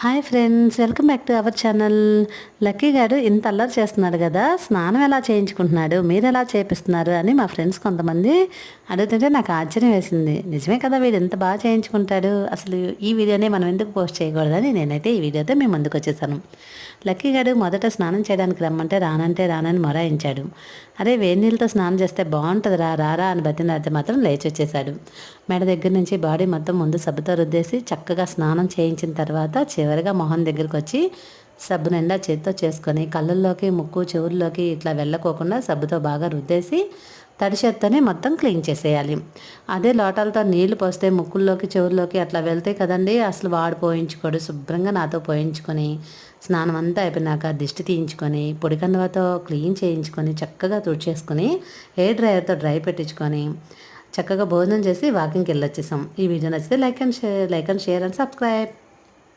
Hi friends, welcome back to our channel. Lucky గారు ఇంత అల్లరి చేస్తున్నాడు కదా, స్నానం ఎలా చేయించుకుంటున్నాడు, మీరు ఎలా చేపిస్తున్నారు అని మా ఫ్రెండ్స్ కొంతమంది అడుగుతుంటే నాకు ఆశ్చర్యం వేసింది. నిజమే కదా, వీడు ఎంత బాగా చేయించుకుంటాడు, అసలు ఈ వీడియోని మనం ఎందుకు పోస్ట్ చేయకూడదని నేనైతే ఈ వీడియోతో మేము ముందుకు వచ్చేసాను. లక్కీ గారు మొదట స్నానం చేయడానికి రమ్మంటే రానంటే రానని మొరాయించాడు. అరే వేడి నీళ్ళతో స్నానం చేస్తే బాగుంటుందిరా, రారా అని బతిలాడితే మాత్రం లేచి వచ్చేసాడు. మెడ దగ్గర నుంచి బాడీ మొత్తం ముందు సబ్బుతో రుద్దేసి చక్కగా స్నానం చేయించిన తర్వాత చివరిగా మొహం దగ్గరికి వచ్చి సబ్బు నిండా చేత్తో చేసుకొని కళ్ళల్లోకి ముక్కు చెవుల్లోకి ఇట్లా వెళ్ళకోకుండా సబ్బుతో బాగా రుద్దేసి తడి చేత్తోనే మొత్తం క్లీన్ చేసేయాలి. అదే లోటాలతో నీళ్లు పోస్తే ముక్కుల్లోకి చెవుల్లోకి అట్లా వెళ్తాయి కదండి, అసలు వాడు పోయించుకోడు. శుభ్రంగా నాతో పోయించుకొని స్నానం అంతా అయిపోయినాక దిష్టి తీయించుకొని పొడి కండువాతో క్లీన్ చేయించుకొని చక్కగా తుడిచేసుకొని హెయిర్ డ్రైయర్తో డ్రై పెట్టించుకొని చక్కగా భోజనం చేసి వాకింగ్కి వెళ్ళొచ్చేసాం. ఈ వీడియో నచ్చితే like and share and subscribe.